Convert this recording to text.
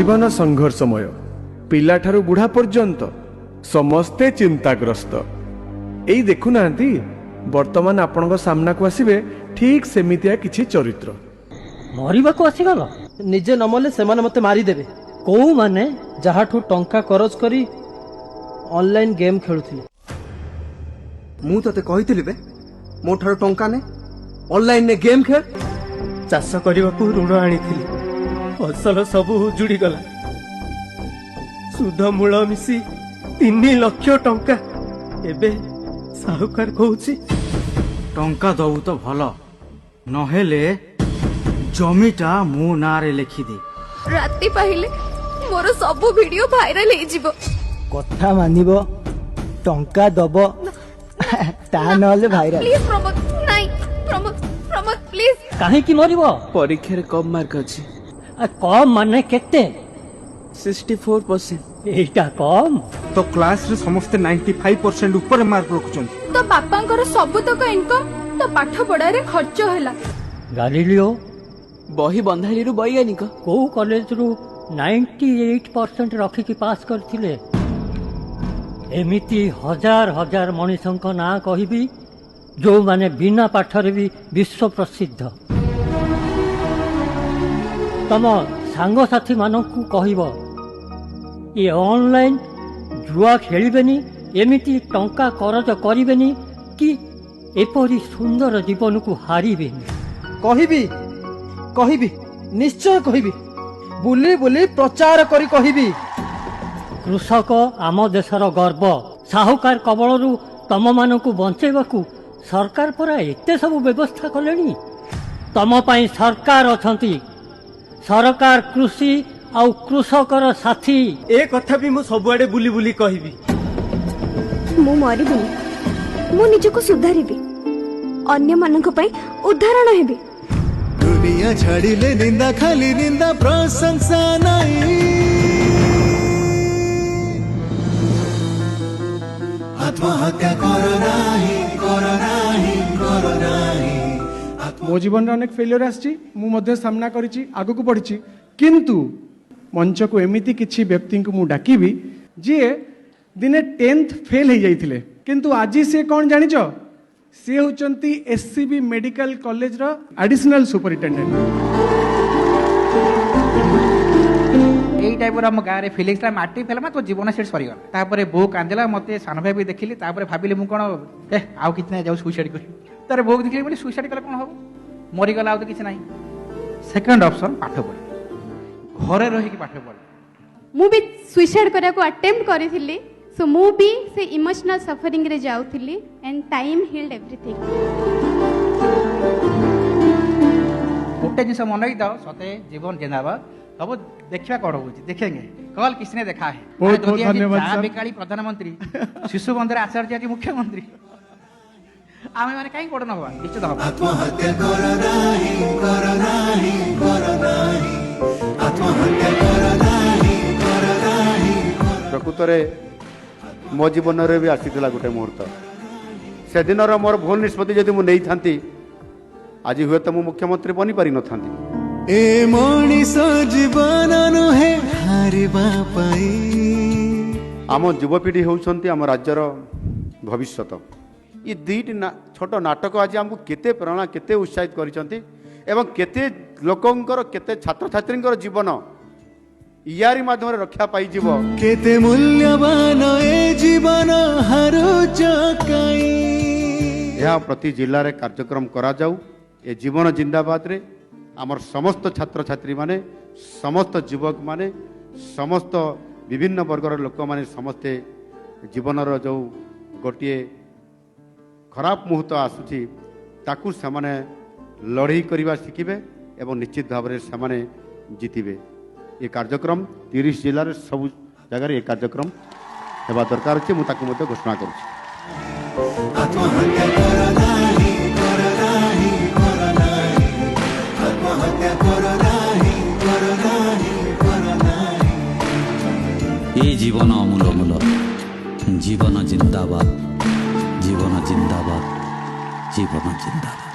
जीवन संघर्षमय पिलाठारू बुढ़ा पर्यंत समस्ते चिंताग्रस्त। एई देखुना वर्तमान आपण सामना को आसवे ठीक सेमितिया किछि चरित्र। मरिबा को आसीगल निजे नमले से मते मारिदेवे। कौ माने जहाठू टंका खरच करी ऑनलाइन गेम खेलुथिले। मु तते कहिथिली बे मो ठारो टंका ने ऑनलाइन ने गेम खेल। चाष करने को ऋण आनीथिली, फसल सब उजुड़ी गला। सुध मूल मिसी 3 लाख टंका। एबे साहुकार कहूची टंका दबु तो भल नहेले जमीटा मो नारे लिखि दे। राति पाहिले मोर सब वीडियो वायरल हे जिवो। कथा मानिबो टंका दबो ता नले भाइराल। प्लीज प्रमोद नाही प्रमोद प्रमोद प्लीज। काहे की मरिबो? परीक्षा रे कम मार्क अछि। कम माने केते? 64%। एटा कम तो क्लास रे समस्त 95% ऊपर मार्क रखुछन। तो बापांकर सब तक इनकम तो पाठ पढ़ा रे खर्च होला। गालिलियो बही बंधाली रु वैज्ञानिक को कॉलेज रु 98% रखी की पास करथिले। एमिति हजार हजार मनीषंक ना कहिबी जो माने बिना पाठरे भी विश्व प्रसिद्ध। तम सांग साथी मानकु कहिबो ये ऑनलाइन जुआ खेलिबेनी, एमिति टंका करज करिबेनी कि एपरी सुंदर जीवन को हारिबेनी। कहिबी कहिबी निश्चय कहिबी। बुली बुली प्रचार करी कहिबी। कृषक आम देशर गर्व। साहुकार कबलरू तम मानकु बंचेबाकू सरकार परा एते सब व्यवस्था कलेनी। तम पाई सरकार अछंती। सरकार कृषि आउ कृषकर साथी। ए कथा भी मु सबुआडे बुली बुली कहिबी। मु मरिबिनी, मु निजको सुधारिबी, अन्य मानक पई उदाहरण हेबी। दुनिया छाड़िले निंदा खाली निंदा प्रशंसा नहीं। आत्महत्या करो नाही करो नाही करो नाही। मो जीवन रे अनेक फेलियर आछि, मु मध्ये सामना करिछि, आगु को बढ़िछि। किंतु मंच को एमिति किछि व्यक्ति को मु डाकिबी जे दिने 10th फेल हो जाइथिले, किंतु आजी से कौन जानिछ? सी होचंती एससीबी मेडिकल कॉलेज रो एडिशनल सुपरिटेंडेंट। यही टाइप हम गाँव में फिलिंग्स माटी फेल तो जीवन सेट सरीगला। तापर बो कांदिला, मत सान भाई भी देखिली। तापर भाविली मु कौन आउ कि ना जाऊ सुइसाइड कर। तार बो देखिली बोली सुइसाइड कले कौन हम मरीगला, तो किसी ना। सेकंड ऑप्शन पाठ पढ़, घरे रही पाठ पढ़। मु भी सुइसाइड करिया को अटेम्प्ट करिथिली। सो मु भी से इमोशनल सफरिंग रे जाउथिली एंड टाइम हील्ड एवरीथिंग। गोटे जिनस मन रखी दाओ सते जीवन जिंदाबाद। सब देखा कौन हो देखेंगे कल किसी ने देखा है। बहुत बहुत धन्यवाद बेकाली प्रधानमंत्री शिशु बंधर आचार्य जी मुख्यमंत्री आमे माने काई पड़न हवा निश्चित हवा। आत्महत्या करो नाही करो नाही करो नाही। आत्महत्या करो नाही करो नाही। प्रकृत रे मो जीवन रे भी आसीथिला गोटे मुहूर्त। से दिन मोर भूल निष्पत्ति जदि मु नहीं थांती आज हुए तो मु मुख्यमंत्री बनी पारि न थांती। ए मनीष जीवन नुहे हारिबा पाई। आम युवपीढ़ी होउछंती आम राज्यर भविष्यत। ये दुईटी छोट नाटक आज आमको केते प्रेरणा केते उत्साहित करिसंती एवं केते लोकंकर केते छात्र छात्रींकर जीवन यारी माध्यम रक्षा पाई जीव। केते मूल्यवान ए जीवन हारुच काई। यह प्रति जिल्ला रे कार्यक्रम करा जाऊ। ए जीवन जिंदाबाद रे आमर समस्त छात्र छात्री माने समस्त युवक माने समस्त विभिन्न वर्गर लोक माने समस्ते जीवनर जो गोटे खराब मुहूर्त आसुची ताकू सेमाने लड़ाई करवा शिखिबे एवं निश्चित भाव में सेमाने जीतिबे। ये कार्यक्रम 30 जिले में सब जगह ये कार्यक्रम हेबा दरकार अछि। मु ताकू मते घोषणा करूछि। आत्महत्या करो नाही करो नाही करो नाही। आत्महत्या करो नाही करो नाही करो नाही। ये जीवन अमूल मूल जीवन जिंदाबाद जीवन जिंदाबाद जीवन जिंदाबाद।